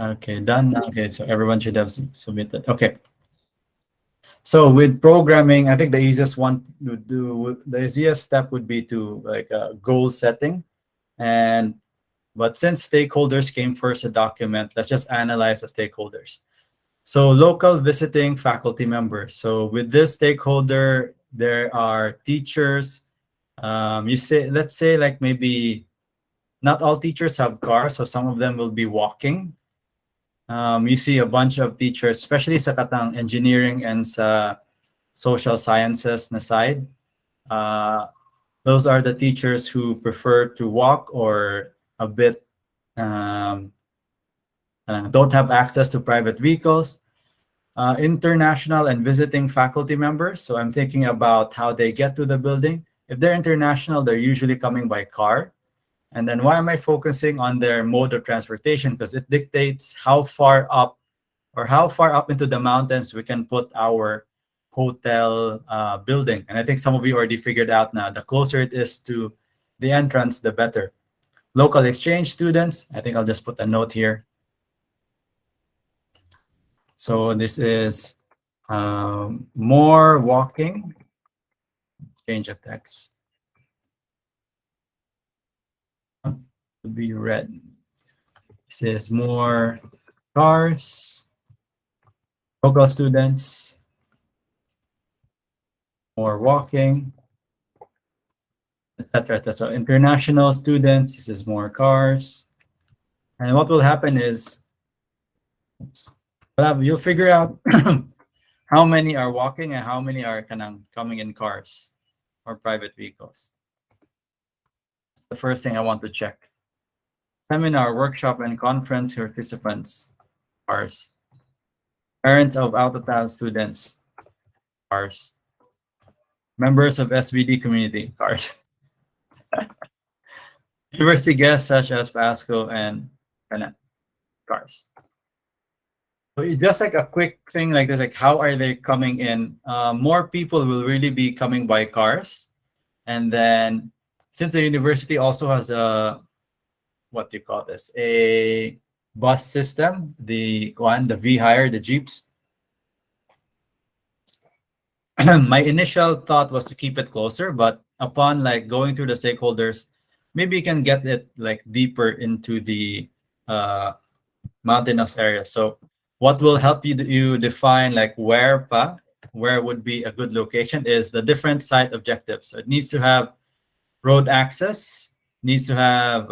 Okay, done. Okay, so everyone should have submitted. Okay. So with programming, I think the easiest one to do, the easiest step would be to like goal setting. And but since stakeholders came first a document, let's just analyze the stakeholders. So local visiting faculty members. So with this stakeholder, there are teachers. You say, let's say like maybe not all teachers have cars, so some of them will be walking. You see a bunch of teachers, especially sa katang engineering and sa social sciences na side. Uh, those are the teachers who prefer to walk or a bit um, don't have access to private vehicles. International and visiting faculty members. So I'm thinking about how they get to the building. If they're international, they're usually coming by car. And then why am I focusing on their mode of transportation? Because it dictates how far up or how far up into the mountains we can put our hotel building. And I think some of you already figured out now, the closer it is to the entrance, the better. Local exchange students, I think I'll just put a note here. So this is more walking, change of text to be red. This is more cars, local students, more walking, etc. So international students, this is more cars. And what will happen is you'll figure out how many are walking and how many are coming in cars or private vehicles. That's the first thing I want to check. Seminar, workshop, and conference participants, cars. Parents of out-of-town students, cars. Members of SVD community, cars. University guests such as Pasco and cars. So just like a quick thing like this, like how are they coming in? More people will really be coming by cars. And then since the university also has a, what do you call this? A bus system, the V-Hire, the Jeeps. My initial thought was to keep it closer, but upon like going through the stakeholders, maybe you can get it like deeper into the mountainous area. So what will help you define like where would be a good location is the different site objectives. So it needs to have road access, needs to have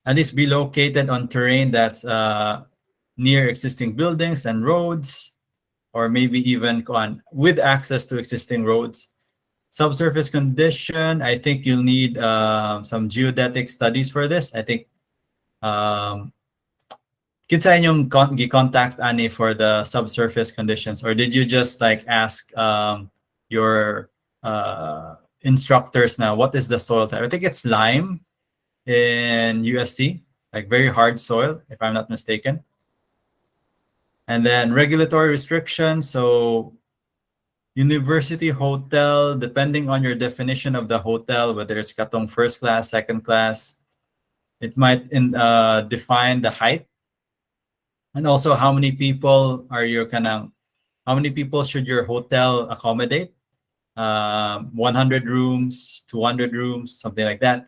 at least be located on terrain that's near existing buildings and roads, or maybe even with access to existing roads. Subsurface condition, I think you'll need some geodetic studies for this. I think kinsa inyong contact ani for the subsurface conditions, or did you just like ask your instructors now what is the soil type? I think it's lime in USC, like very hard soil, if I'm not mistaken. And then regulatory restrictions. So university hotel, depending on your definition of the hotel, whether it's katong first class, second class, it might define the height. And also how many people are your how many people should your hotel accommodate? 100 rooms, 200 rooms, something like that.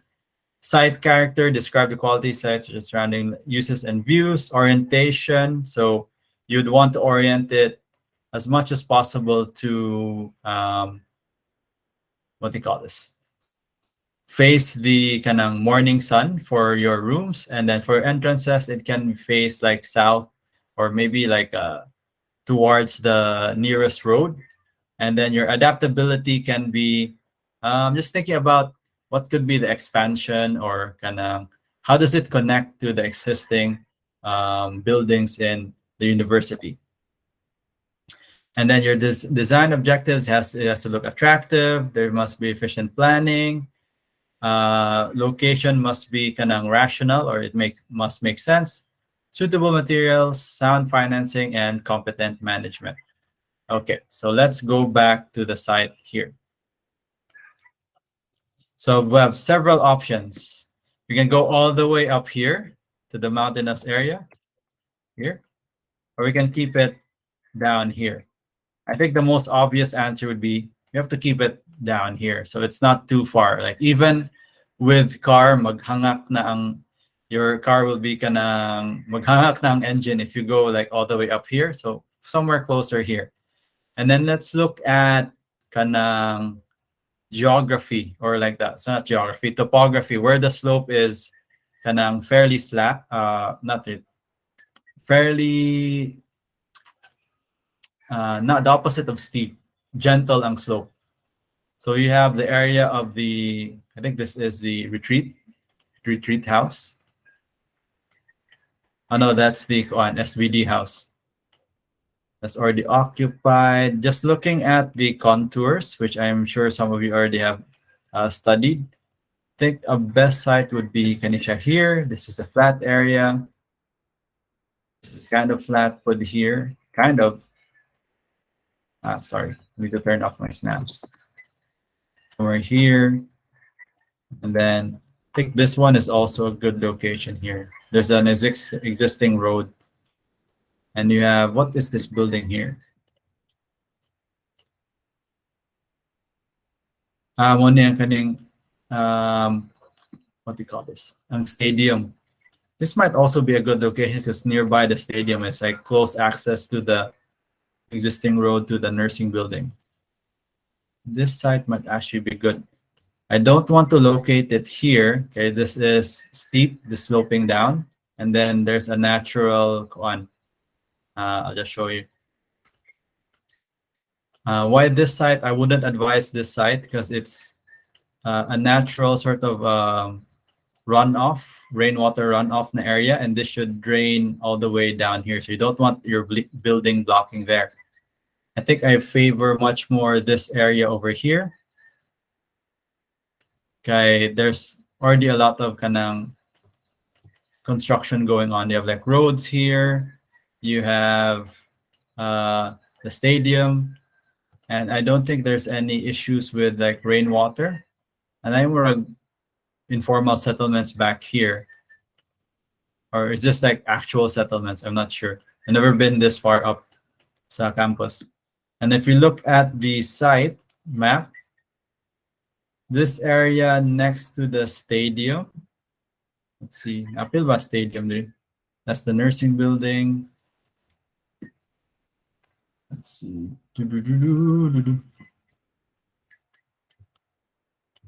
Site character, describe the quality sites, surrounding uses and views. Orientation, so you'd want to orient it as much as possible to what do you call this? Face the morning sun for your rooms, and then for entrances, it can face like south or maybe like towards the nearest road. And then your adaptability can be just thinking about what could be the expansion or how does it connect to the existing buildings in the university. And then your design objectives it has to look attractive. There must be efficient planning. Location must be rational, or it must make sense. Suitable materials, sound financing, and competent management. Okay, so let's go back to the site here. So we have several options. We can go all the way up here to the mountainous area here, or we can keep it down here. I think the most obvious answer would be you have to keep it down here, so it's not too far. Like even with car, maghangak na ang your car will be kanang maghangak na ang engine if you go like all the way up here. So somewhere closer here. And then let's look at kanang geography, or like that. It's not geography, topography, where the slope is kanang fairly slack, not it, fairly not the opposite of steep, gentle ang slope. So you have the area of the, I think this is the retreat house. Oh no, that's the SVD house. That's already occupied. Just looking at the contours, which I'm sure some of you already have studied. I think a best site would be Kanisha here. This is a flat area. This is kind of flat put here, kind of. Sorry, I need to turn off my snaps. Somewhere here. And then I think this one is also a good location here. There's an existing road. And you have, what is this building here? One yung kaning, what do you call this? Ang stadium. This might also be a good location because nearby the stadium is like close access to the existing road to the nursing building. This site might actually be good. I don't want to locate it here. Okay, this is steep, the sloping down, and then there's a natural one. I'll just show you. Why this site? I wouldn't advise this site because it's a natural sort of runoff, rainwater runoff in the area, and this should drain all the way down here. So you don't want your building blocking there. I think I favor much more this area over here. Okay, there's already a lot of kanang construction going on. You have like roads here. You have the stadium, and I don't think there's any issues with like rainwater. And then we're informal settlements back here, or is this like actual settlements? I'm not sure. I've never been this far up sa campus. And if you look at the site map, this area next to the stadium, let's see, Apil ba stadium din? That's the nursing building. Let's see.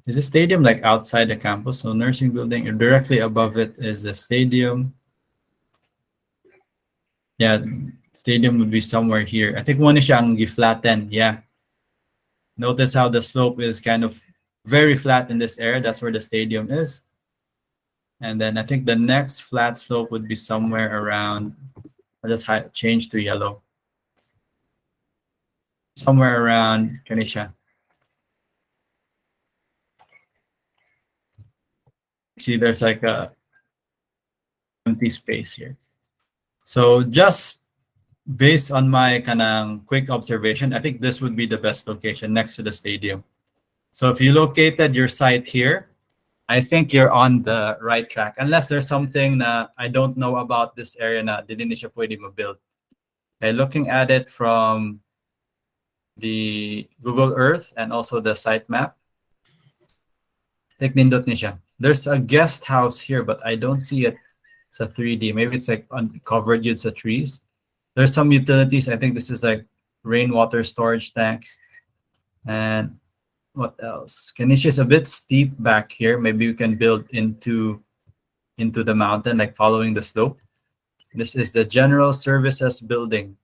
Is the stadium like outside the campus? So nursing building, and directly above it is the stadium. Yeah, stadium would be somewhere here. I think one is siyang giflatten. Yeah. Notice how the slope is kind of very flat in this area. That's where the stadium is. And then I think the next flat slope would be somewhere around, I'll just change to yellow. Somewhere around Kanisha. See, there's like a empty space here. So just based on my kanang quick observation, I think this would be the best location next to the stadium. So if you located your site here, I think you're on the right track. Unless there's something that I don't know about this area na didn't siya pwede mabuild. Okay, looking at it from the Google Earth and also the site map, take nindot ni siya. There's a guest house here, but I don't see it. It's a 3D. Maybe it's like uncovered with the trees. There's some utilities. I think this is like rainwater storage tanks. And what else? Kanisha is a bit steep back here. Maybe you can build into the mountain, like following the slope. This is the general services building.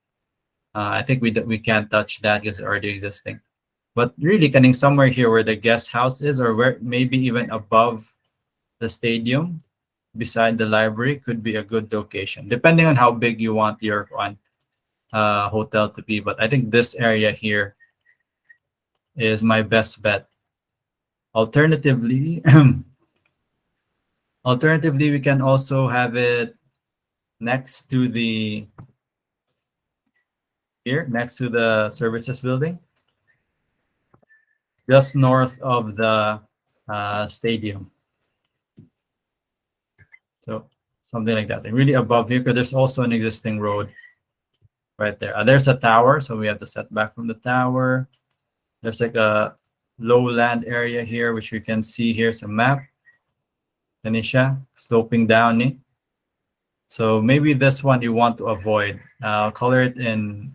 I think we can't touch that because it's already existing. But really, kaning somewhere here where the guest house is, or where maybe even above the stadium, beside the library, could be a good location, depending on how big you want your hotel to be. But I think this area here is my best bet. Alternatively, we can also have it next to the next to the services building, just north of the stadium. So something like that. And really above here, because there's also an existing road right there. There's a tower, so we have to set back from the tower. There's like a lowland area here, which you can see. Here's a map. Tanisha, sloping down. So maybe this one you want to avoid. Color it in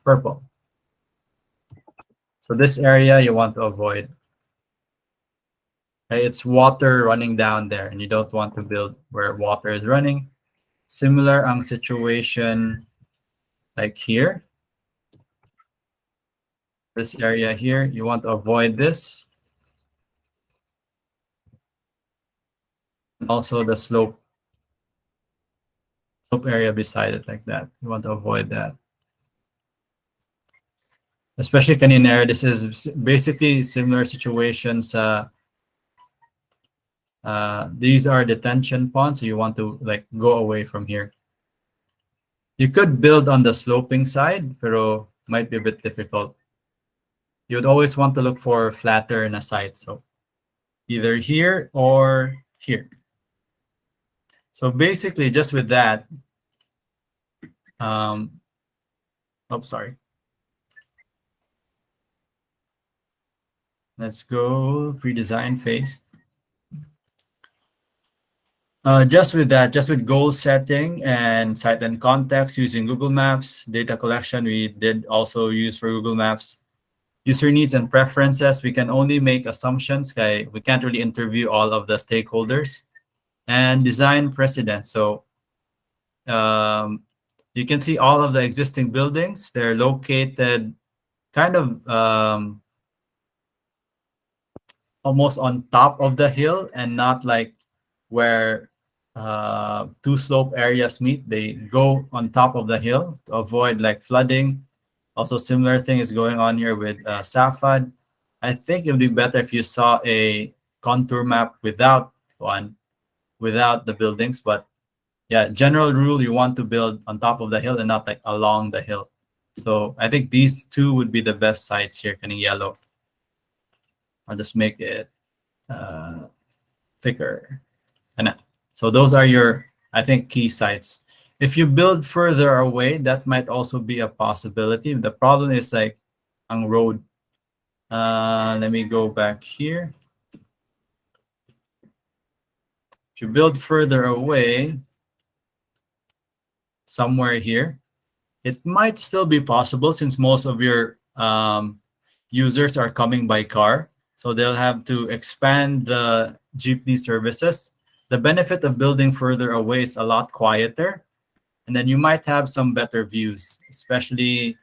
purple. So this area you want to avoid. Okay, it's water running down there, and you don't want to build where water is running. Similar ang situation like here. This area here, you want to avoid this. And also the slope area beside it like that. You want to avoid that. Especially kanina, this is basically similar situations. These are detention ponds, so you want to like go away from here. You could build on the sloping side, pero might be a bit difficult. You would always want to look for flatter in a site, so either here or here. So basically, just with that, sorry. Let's go pre-design phase. Just with that, just with goal setting and site and context using Google Maps, data collection, we did also use for Google Maps. User needs and preferences, we can only make assumptions. Okay? We can't really interview all of the stakeholders. And design precedent. So you can see all of the existing buildings. They're located kind of almost on top of the hill and not like where two slope areas meet. They go on top of the hill to avoid like flooding. Also, similar thing is going on here with Safad. I think it would be better if you saw a contour map without the buildings. But yeah, general rule, you want to build on top of the hill and not like along the hill. So I think these two would be the best sites here, kind of yellow. I'll just make it thicker. And so those are your, I think, key sites. If you build further away, that might also be a possibility. The problem is like on road. Let me go back here. If you build further away, somewhere here, it might still be possible since most of your users are coming by car. So they'll have to expand the jeepney services. The benefit of building further away is a lot quieter. And then you might have some better views, especially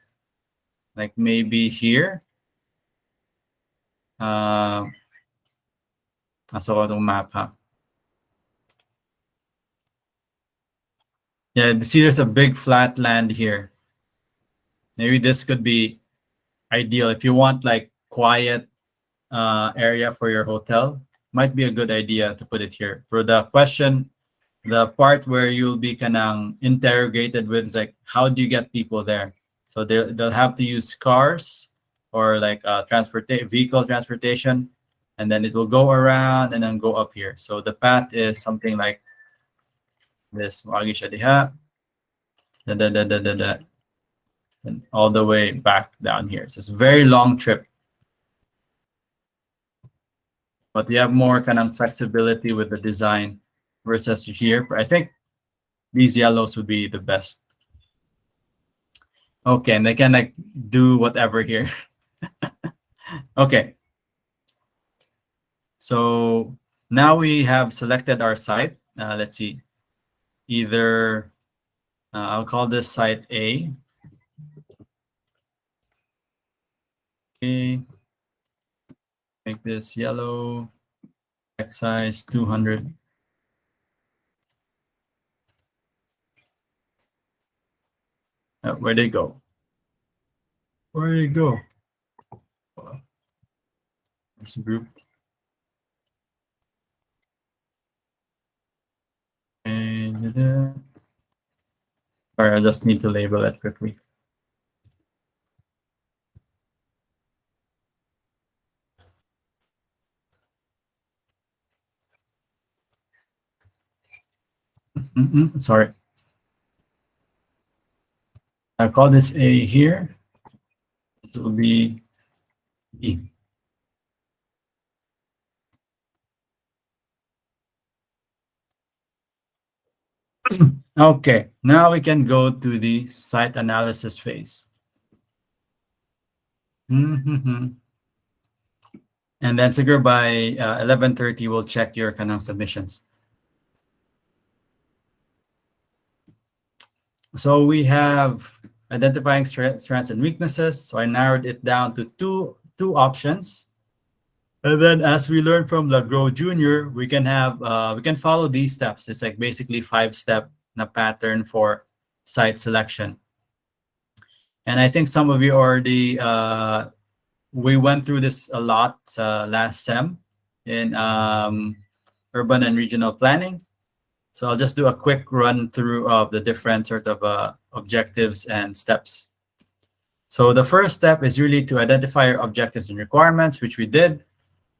like maybe here. Nasa ko itong map, ha? Yeah, see there's a big flat land here. Maybe this could be ideal if you want like quiet area for your hotel. Might be a good idea to put it here. For the question, the part where you'll be kanang interrogated with is like, how do you get people there? So they'll have to use cars or like vehicle transportation, and then it will go around and then go up here. So the path is something like this. Moagi siya diha. And all the way back down here. So it's a very long trip. But you have more kind of flexibility with the design versus here. But I think these yellows would be the best. Okay, and they can like do whatever here. Okay. So now we have selected our site. Let's see. Either I'll call this site A. Okay. Make this yellow. X size 200. Where'd they go? Where'd they go? It's grouped. And sorry, I just need to label it quickly. Sorry. I'll call this A here. It will be B. Okay, now we can go to the site analysis phase. And then siguro by 11:30, we'll check your kanang submissions. So we have identifying strengths and weaknesses. So I narrowed it down to two options. And then as we learn from LaGros Jr., we can follow these steps. It's like basically 5-step pattern for site selection. And I think some of you already we went through this a lot last sem in urban and regional planning. So I'll just do a quick run through of the different sort of objectives and steps. So the first step is really to identify your objectives and requirements, which we did.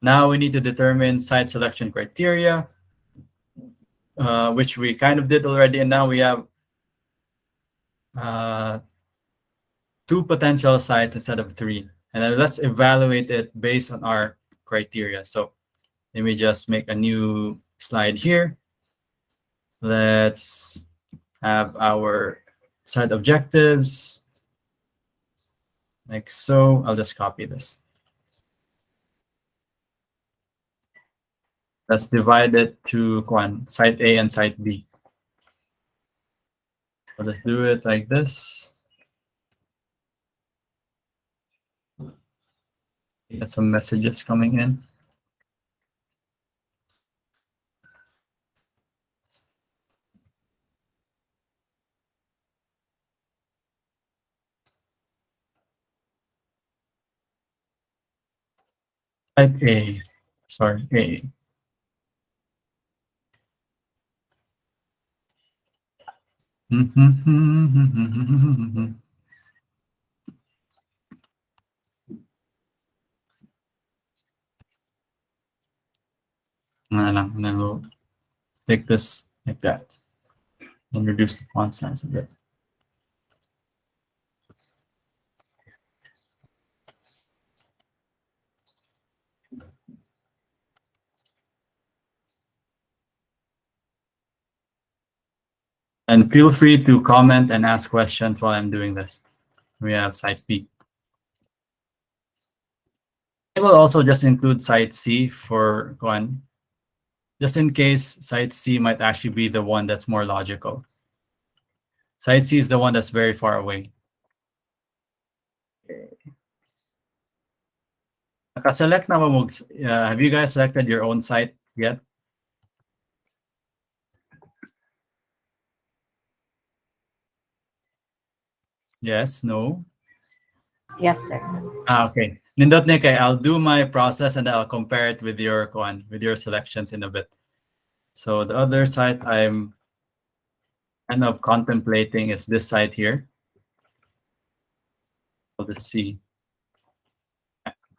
Now we need to determine site selection criteria, which we kind of did already. And now we have 2 potential sites instead of 3. And then let's evaluate it based on our criteria. So let me just make a new slide here. Let's have our site objectives like so. I'll just copy this. Let's divide it to site A and site B. So let's do it like this. Get some messages coming in. Site A, sorry, A. And then we'll take this like that and reduce the font size a bit. And feel free to comment and ask questions while I'm doing this. We have site B. I will also just include site C for one, just in case site C might actually be the one that's more logical. Site C is the one that's very far away. Nakaselect na ba have you guys selected your own site yet? Yes, no? Yes, sir. Okay. Nindot ni kay I'll do my process and I'll compare it with your selections in a bit. So the other site I'm kind of contemplating is this site here. Let's see.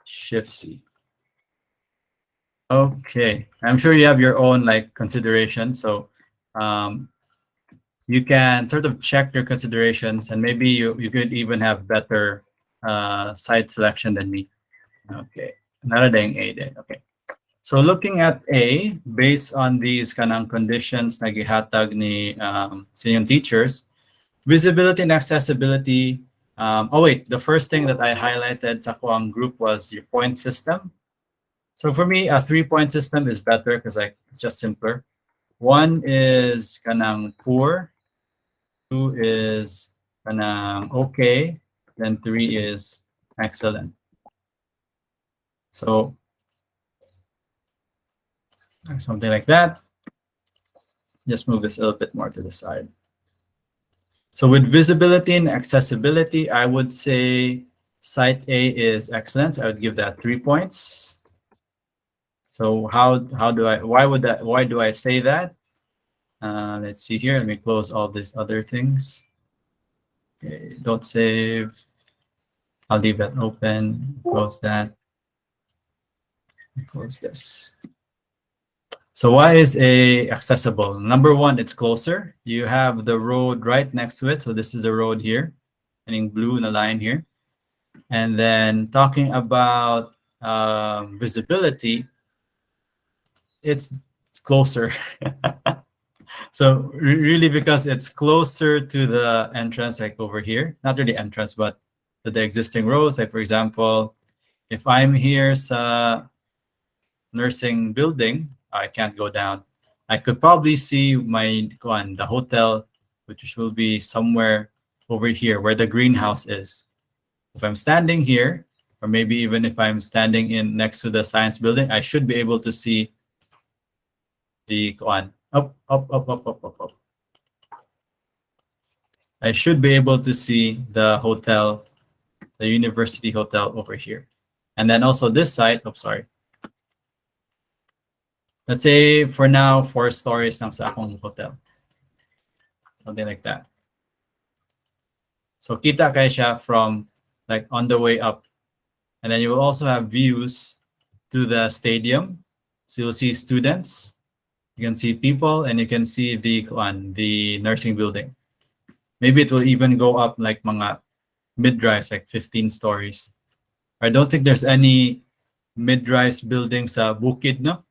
Shift C. Okay. I'm sure you have your own like consideration. So you can sort of check your considerations and maybe you could even have better site selection than me. Okay. Another thing A then. Okay. So looking at A, based on these kanang conditions na gihatag ni sa inyong teachers, visibility and accessibility. Oh wait, the first thing that I highlighted sa kuang group was your point system. So for me, a 3-point system is better because like it's just simpler. 1 is kanang poor, 2 is kanang okay, then 3 is excellent. So something like that. Just move this a little bit more to the side. So with visibility and accessibility, I would say site A is excellent. So I would give that 3 points. So how do I, why do I say that? Let's see here. Let me close all these other things. Okay, don't save. I'll leave that open. Close that. Close this. So why is A accessible? Number one, it's closer. You have the road right next to it. So this is the road here, and in blue in the line here. And then talking about visibility, it's closer. So really because it's closer to the entrance, like over here, not really entrance, but to the existing roads. Like for example, if I'm here sa nursing building, I can't go down. I could probably see the hotel, which will be somewhere over here where the greenhouse is. If I'm standing here, or maybe even if I'm standing in next to the science building, I should be able to see the up. I should be able to see the hotel, the university hotel over here. And then also this side, sorry. Let's say for now, 4 stories ng sa akong hotel. Something like that. So kita kayo siya from like on the way up. And then you will also have views to the stadium. So you'll see students, you can see people, and you can see the nursing building. Maybe it will even go up like mga mid-rise, like 15 stories. I don't think there's any mid-rise buildings sa Bukid, no?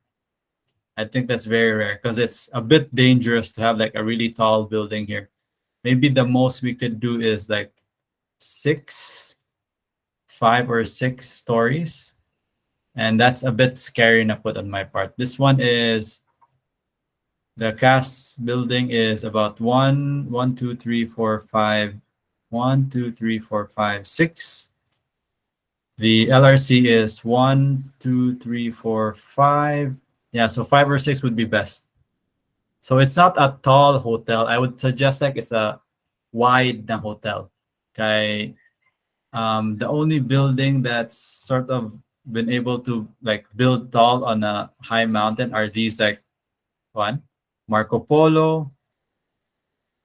I think that's very rare because it's a bit dangerous to have like a really tall building here. Maybe the most we could do is like 5 or 6 stories. And that's a bit scary na put on my part. This one is, the CAS building is about 1, 2, 3, 4, 5, 1, 2, 3, 4, 5, 6. The LRC is 1, 2, 3, 4, 5. Yeah, so 5 or 6 would be best. So it's not a tall hotel. I would suggest like it's a wide na hotel. Okay. The only building that's sort of been able to like build tall on a high mountain are these like Marco Polo.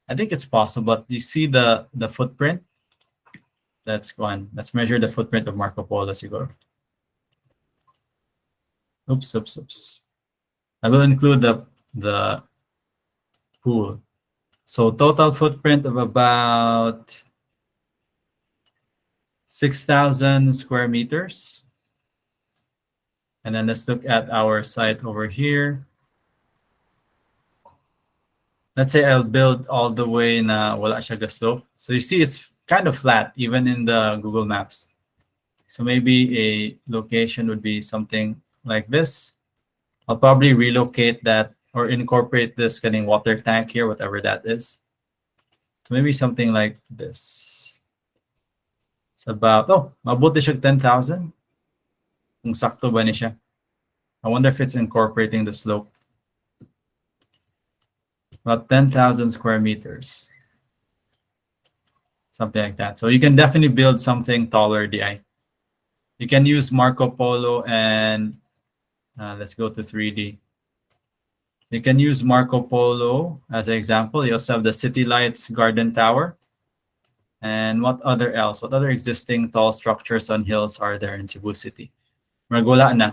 I think it's possible, but you see the footprint? That's one. Let's measure the footprint of Marco Polo siguro. Oops. I will include the pool. So total footprint of about 6,000 square meters. And then let's look at our site over here. Let's say I'll build all the way na wala siya slope. So you see it's kind of flat even in the Google Maps. So maybe a location would be something like this. I'll probably relocate that or incorporate this getting water tank here, whatever that is. So maybe something like this. It's about, mabuti siya 10,000. Kung sakto ba ni siya. I wonder if it's incorporating the slope. About 10,000 square meters. Something like that. So you can definitely build something taller, DI. You can use Marco Polo and let's go to 3D. You can use Marco Polo as an example. You also have the City Lights Garden Tower. And what other existing tall structures on hills are there in Cebu City? Wala na.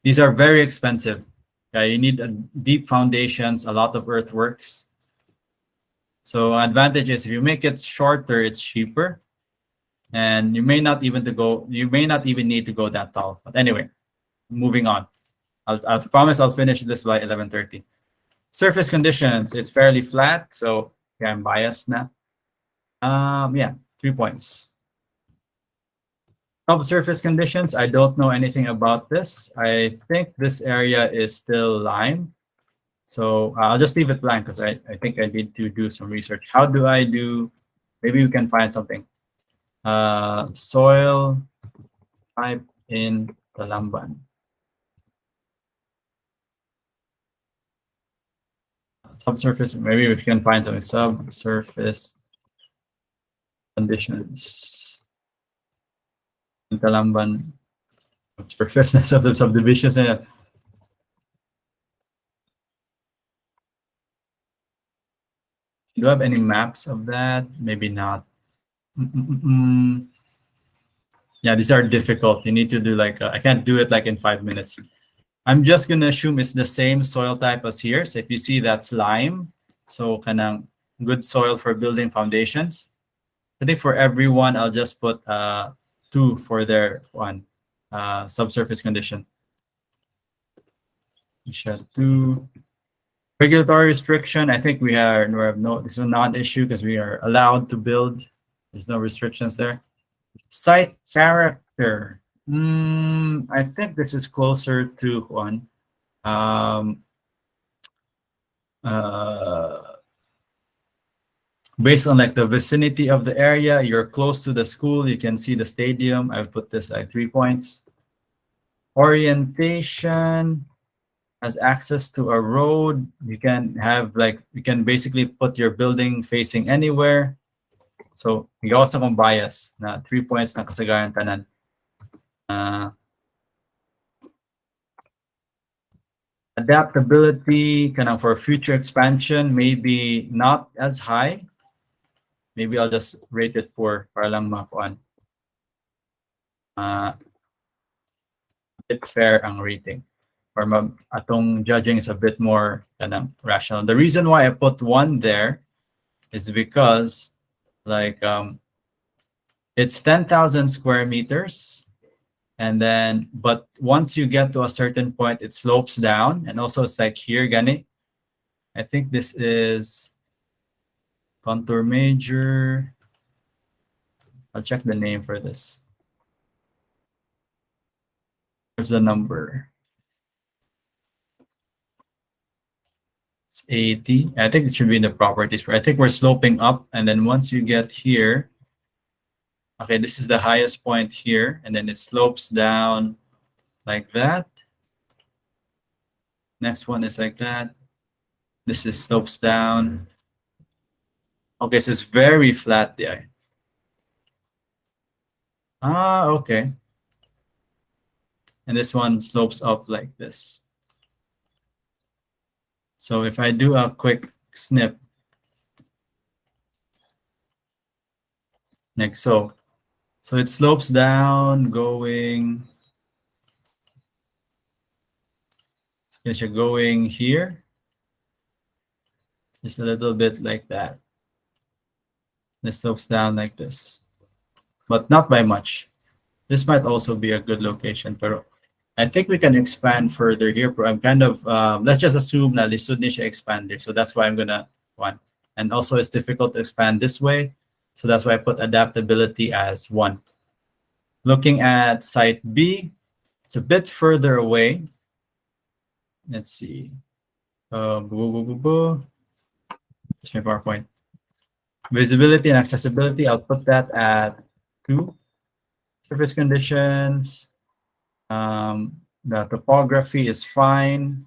These are very expensive. Okay, you need deep foundations, a lot of earthworks. So advantage is if you make it shorter, it's cheaper. And you may not even need to go that tall. But anyway, moving on. I promise I'll finish this by 11:30. Surface conditions, it's fairly flat, so yeah, I'm biased na. 3 points. Subsurface conditions, I don't know anything about this. I think this area is still lime. So I'll just leave it blank because I think I need to do some research. How do I do, maybe we can find something. Soil type in Talamban. Subsurface, maybe we can find some subsurface conditions in Talamban. Subsurface of the subdivisions. Do you have any maps of that? Maybe not. Yeah, these are difficult. You need to do like, I can't do it like in 5 minutes. I'm just gonna assume it's the same soil type as here. So if you see that's lime, so kanang good soil for building foundations. I think for everyone, I'll just put 2 for their subsurface condition. You should do regulatory restriction. I think we have no, this is a non-issue because we are allowed to build. There's no restrictions there. Site character. I think this is closer to one. Uh, Based on like the vicinity of the area, you're close to the school, you can see the stadium. I would put this at 3 points. Orientation has access to a road. You can have like, you can basically put your building facing anywhere. So, ikaw sa kong bias na 3 points na kasagaran tanan. Adaptability kanang for future expansion, maybe not as high. Maybe I'll just rate it 4 para lang makuan. Bit fair ang rating. Or atong judging is a bit more rational. The reason why I put 1 there is because like it's 10,000 square meters. And then, but once you get to a certain point, it slopes down. And also it's like here, gani. I think this is contour major. I'll check the name for this. There's the number. It's 80. I think it should be in the properties. I think we're sloping up. And then once you get here, okay, this is the highest point here. And then it slopes down like that. Next one is like that. This is slopes down. Okay, so it's very flat there. Okay. And this one slopes up like this. So if I do a quick snip, next, so it slopes down going, so going here, just a little bit like that. This slopes down like this, but not by much. This might also be a good location, but I think we can expand further here. I'm kind of, let's just assume that lisod ni siya expander. So that's why I'm gonna one. And also it's difficult to expand this way. So that's why I put adaptability as 1. Looking at site B, it's a bit further away. Let's see. Just my PowerPoint. Visibility and accessibility, I'll put that at 2. Surface conditions. The topography is fine.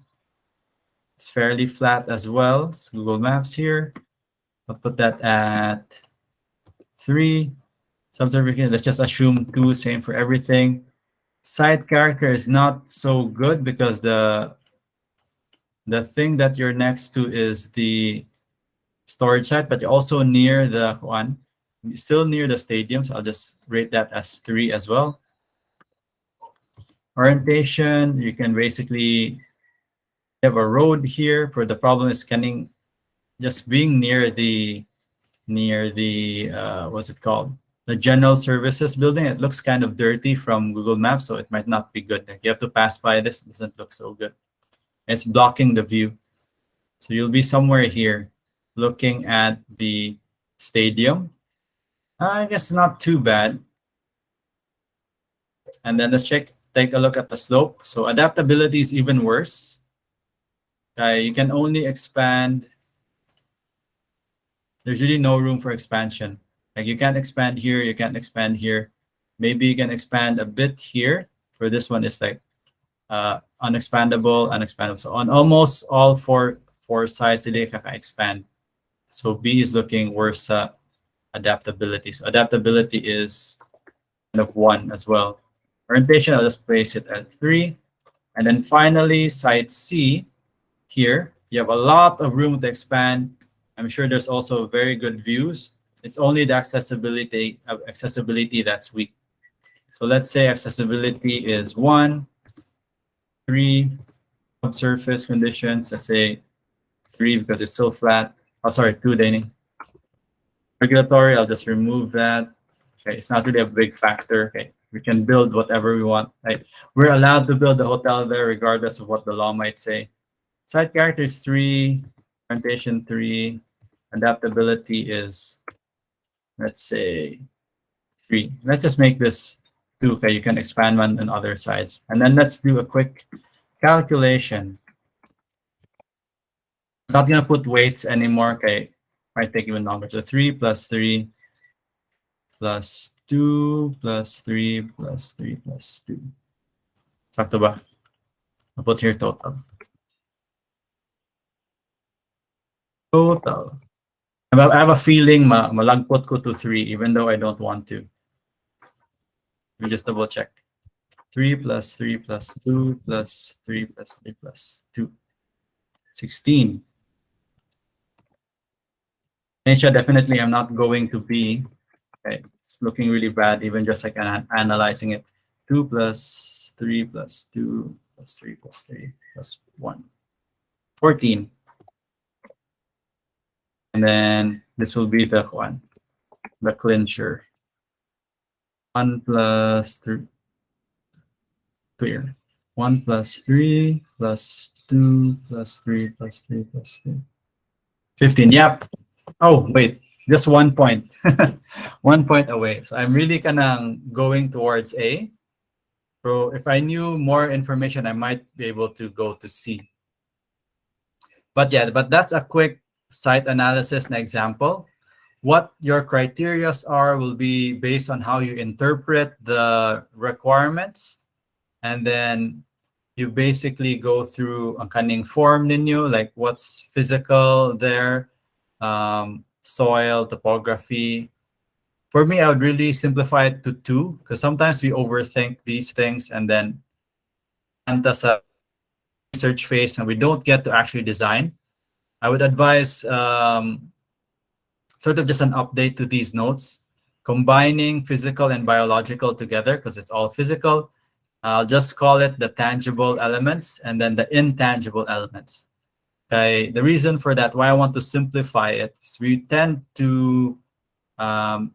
It's fairly flat as well. It's Google Maps here. I'll put that at 3. Subsurface, let's just assume 2, same for everything. Site character is not so good because the thing that you're next to is the storage site, but you're also near the one, still near the stadium. So I'll just rate that as 3 as well. Orientation, you can basically have a road here. For the problem is just being near the what's it called? The general services building. It looks kind of dirty from Google Maps, so it might not be good. You have to pass by this. It doesn't look so good. It's blocking the view. So you'll be somewhere here looking at the stadium. I guess not too bad. And then let's take a look at the slope. So adaptability is even worse. You can only expand. There's really no room for expansion. Like you can't expand here, you can't expand here. Maybe you can expand a bit here. For this one, it's like unexpandable. So on almost all four sides, they can expand. So B is looking worse. Adaptability. So adaptability is kind of 1 as well. Orientation, I'll just place it at 3. And then finally, site C, here, you have a lot of room to expand. I'm sure there's also very good views. It's only the accessibility that's weak. So let's say accessibility is 1. 3 subsurface conditions. Let's say 3 because it's so flat. Oh, sorry, 2, Danny. Regulatory, I'll just remove that. Okay, it's not really a big factor. Okay, we can build whatever we want. Right? We're allowed to build a hotel there regardless of what the law might say. Site character is 3, orientation 3, adaptability is, let's say, 3. Let's just make this 2. Okay, you can expand one on other sides. And then let's do a quick calculation. I'm not gonna put weights anymore. Okay, might take even longer. So 3 plus 3 plus 2 plus 3 plus 3 plus 2. Sakto ba? I'll put here total. Total. I have a feeling malagpot ko to 3 even though I don't want to. Let me just double check. 3 plus 3 plus 2 plus 3 plus 3 plus 2. 16. Nature, definitely I'm not going to be. Okay, it's looking really bad even just like analyzing it. 2 plus 3 plus 2 plus 3 plus 3 plus 1. 14. And then this will be the one, the clincher. 1 plus 3. Clear. 1 plus 3 plus 2 plus 3 plus 3 plus 2. 15. Yep. Oh, wait. Just 1 point. 1 point away. So I'm really kind of going towards A. So if I knew more information, I might be able to go to C. But yeah, but that's a quick site analysis and example. What your criterias are will be based on how you interpret the requirements. And then you basically go through ang kaning form ninyo, like what's physical there, soil, topography. For me, I would really simplify it to 2 because sometimes we overthink these things and then as a research phase and we don't get to actually design. I would advise sort of just an update to these notes, combining physical and biological together because it's all physical. I'll just call it the tangible elements and then the intangible elements. Okay, the reason for that, why I want to simplify it, is we tend to, I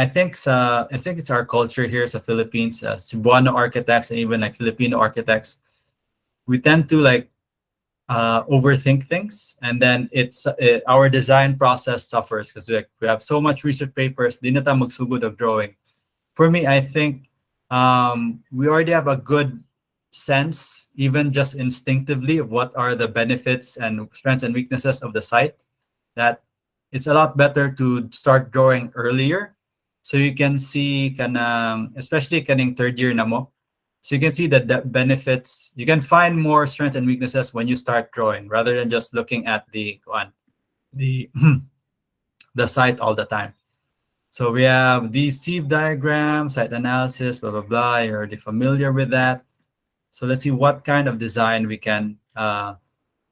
think it's our culture here in the Philippines, Cebuano architects and even like Filipino architects, we tend to like overthink things, and then our design process suffers because we have so much research papers, di na ta magsugod of drawing. For me, I think we already have a good sense, even just instinctively, of what are the benefits and strengths and weaknesses of the site, that it's a lot better to start drawing earlier so you can see, especially kaning third year na mo, so you can see that the benefits, you can find more strengths and weaknesses when you start drawing rather than just looking at the the site all the time. So we have these sieve diagrams, site analysis, blah, blah, blah. You're already familiar with that. So let's see what kind of design we can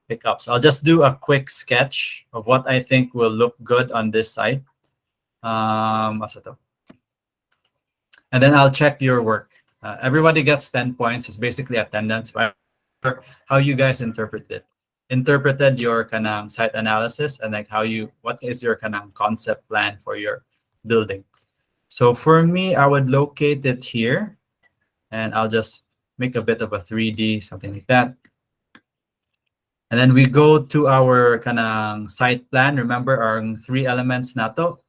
pick up. So I'll just do a quick sketch of what I think will look good on this site. And then I'll check your work. Everybody gets 10 points. It's basically attendance. How you guys interpreted your kanang site analysis and like what is your kanang concept plan for your building. So for me, I would locate it here and I'll just make a bit of a 3D, something like that. And then we go to our kanang site plan. Remember our 3 elements nato.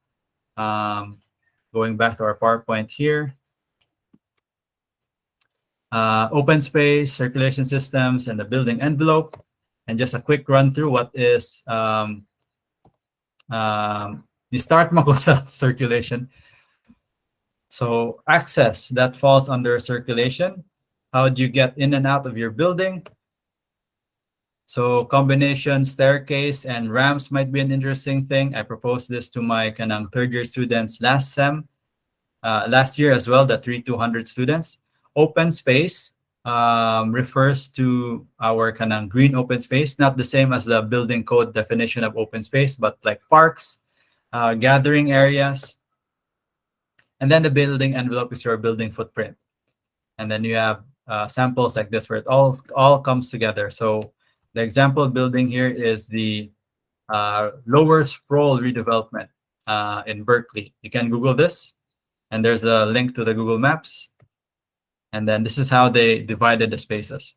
Going back to our PowerPoint here. Open space, circulation systems, and the building envelope. And just a quick run through what is you start mo sa circulation. So access, that falls under circulation. How do you get in and out of your building? So combination staircase and ramps might be an interesting thing. I proposed this to my kanang third year students last year as well, the 3,200 students. Open space refers to our kanang green open space, not the same as the building code definition of open space, but like parks, gathering areas. And then the building envelope is your building footprint. And then you have samples like this where it all comes together. So the example building here is the Lower Sproul redevelopment in Berkeley. You can Google this, and there's a link to the Google Maps. And then this is how they divided the spaces.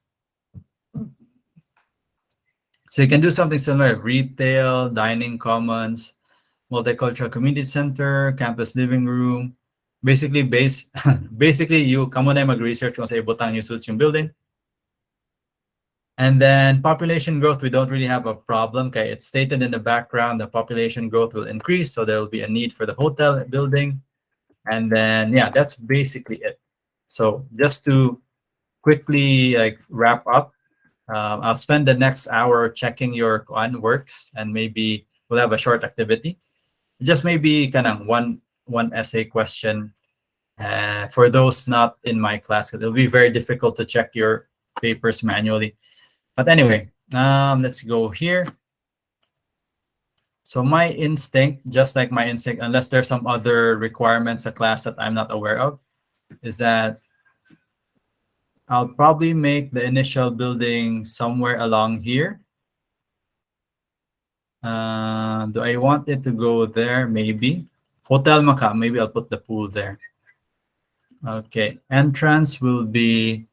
So you can do something similar: retail, dining commons, multicultural community center, campus living room. Basically, basically you kamo na mag-research kung sa ibutang yung suits yung building. And then population growth, we don't really have a problem. Okay, it's stated in the background the population growth will increase, so there will be a need for the hotel building. And then yeah, that's basically it. So just to quickly like wrap up, I'll spend the next hour checking your works, and maybe we'll have a short activity. Just maybe kind of one essay question for those not in my class. It'll be very difficult to check your papers manually. But anyway, let's go here. So my instinct, just like my instinct, unless there's some other requirements a class that I'm not aware of, is that I'll probably make the initial building somewhere along here. Do I want it to go there? Maybe. Hotel Maka, maybe I'll put the pool there. Okay, entrance will be,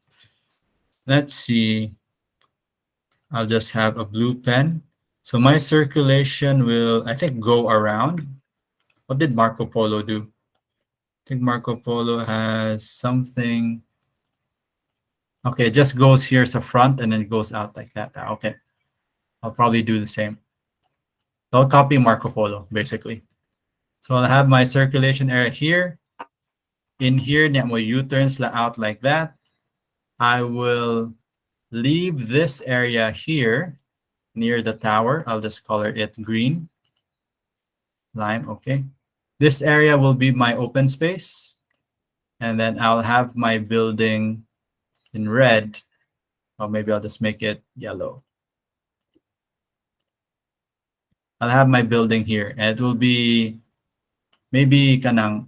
let's see, I'll just have a blue pen. So my circulation will, I think, go around. What did Marco Polo do? I think Marco Polo has something. Okay, it just goes here as a front and then it goes out like that. Okay, I'll probably do the same. I'll copy Marco Polo, basically. So I'll have my circulation area here. In here, my U-turns out like that. I will leave this area here near the tower. I'll just color it green. Lime, okay. This area will be my open space. And then I'll have my building in red. Or maybe I'll just make it yellow. I'll have my building here. And it will be maybe kanang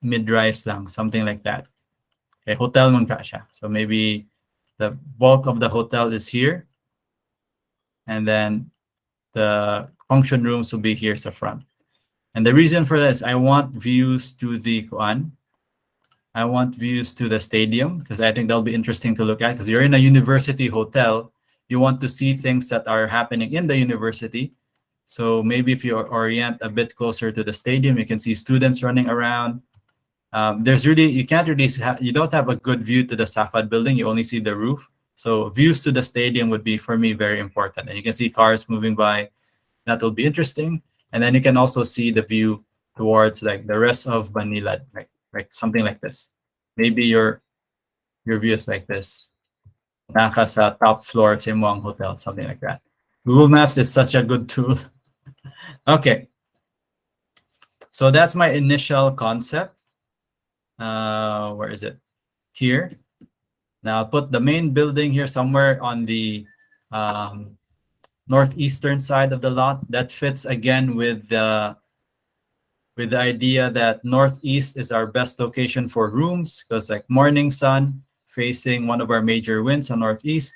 mid-rise lang, something like that. Okay, hotel mong siya. So maybe the bulk of the hotel is here. And then the function rooms will be here at the front. And the reason for that is I want views to the Kuan. I want views to the stadium because I think that'll be interesting to look at because you're in a university hotel. You want to see things that are happening in the university. So maybe if you orient a bit closer to the stadium, you can see students running around. There's really, you can't really, you don't have a good view to the Safad building. You only see the roof. So views to the stadium would be, for me, very important. And you can see cars moving by. That will be interesting. And then you can also see the view towards like the rest of Manila, like something like this. Maybe your view is like this. Naka sa top floor sa imong hotel, something like that. Google Maps is such a good tool. Okay. So that's my initial concept. Where is it? Here. Now I'll put the main building here somewhere on the northeastern side of the lot. That fits again with the idea that northeast is our best location for rooms because like morning sun facing one of our major winds on northeast.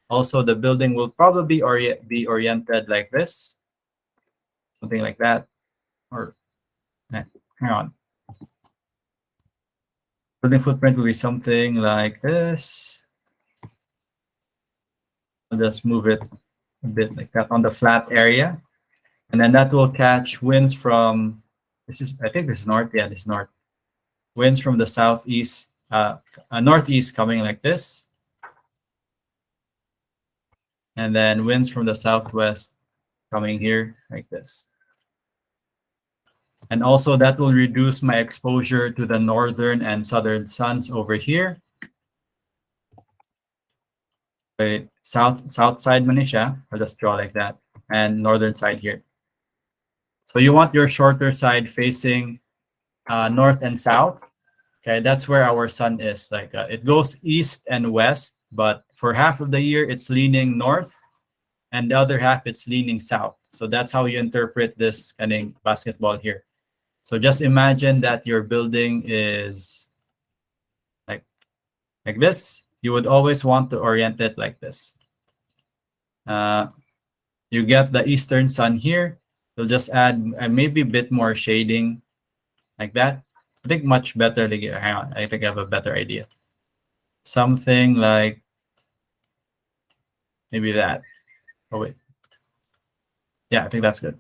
Also, the building will probably be oriented like this, something like that. Or hang on. Building footprint will be something like this. I'll just move it a bit like that on the flat area. And then that will catch winds from, this is, I think this is north. Yeah, this is north. Winds from the southeast, northeast coming like this. And then winds from the southwest coming here like this. And also that will reduce my exposure to the northern and southern suns over here. South side Manisha, I'll just draw like that, and northern side here. So you want your shorter side facing north and south. Okay, that's where our sun is. Like it goes east and west, but for half of the year it's leaning north, and the other half it's leaning south. So that's how you interpret this kind of basketball here. So just imagine that your building is like this, you would always want to orient it like this. You get the eastern sun here. You'll just add maybe a bit more shading like that. I think much better. Hang on, I think I have a better idea. Something like maybe that. Oh wait. Yeah, I think that's good.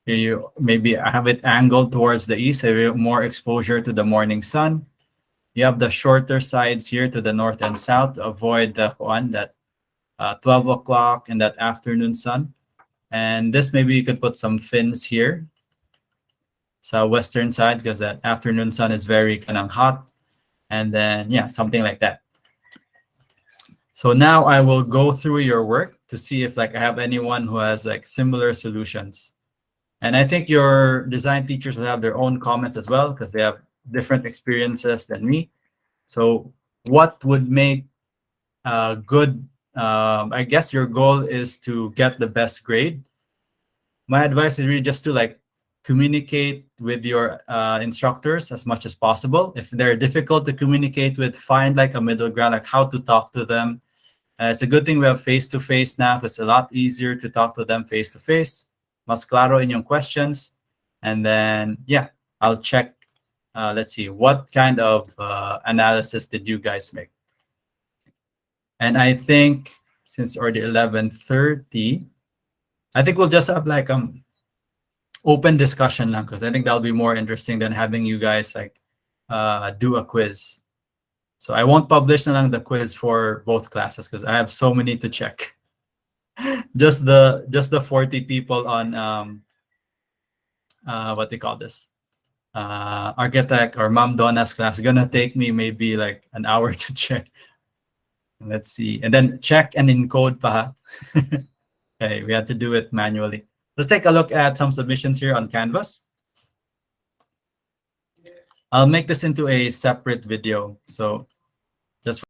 You maybe have it angled towards the east, so you have more exposure to the morning sun. You have the shorter sides here to the north and south to avoid the one that 12 o'clock and that afternoon sun. And this maybe you could put some fins here. So western side, because that afternoon sun is very kind of hot. And then, yeah, something like that. So now I will go through your work to see if like I have anyone who has like similar solutions. And I think your design teachers will have their own comments as well, because they have different experiences than me. So what would make a good, I guess your goal is to get the best grade. My advice is really just to like communicate with your instructors as much as possible. If they're difficult to communicate with, find like a middle ground, like how to talk to them. It's a good thing we have face-to-face now, because it's a lot easier to talk to them face-to-face. Mas claro in yung questions. And then, yeah, I'll check. Let's see, what kind of analysis did you guys make? And I think since already 11:30, I think we'll just have like open discussion lang, because I think that'll be more interesting than having you guys like do a quiz. So I won't publish na lang the quiz for both classes, because I have so many to check. just the 40 people on what they call this, architect or Ma'am Donna's class, gonna take me maybe like an hour to check. Let's see, and then check and encode pa. Okay, we had to do it manually. Let's take a look at some submissions here on Canvas. I'll make this into a separate video, so just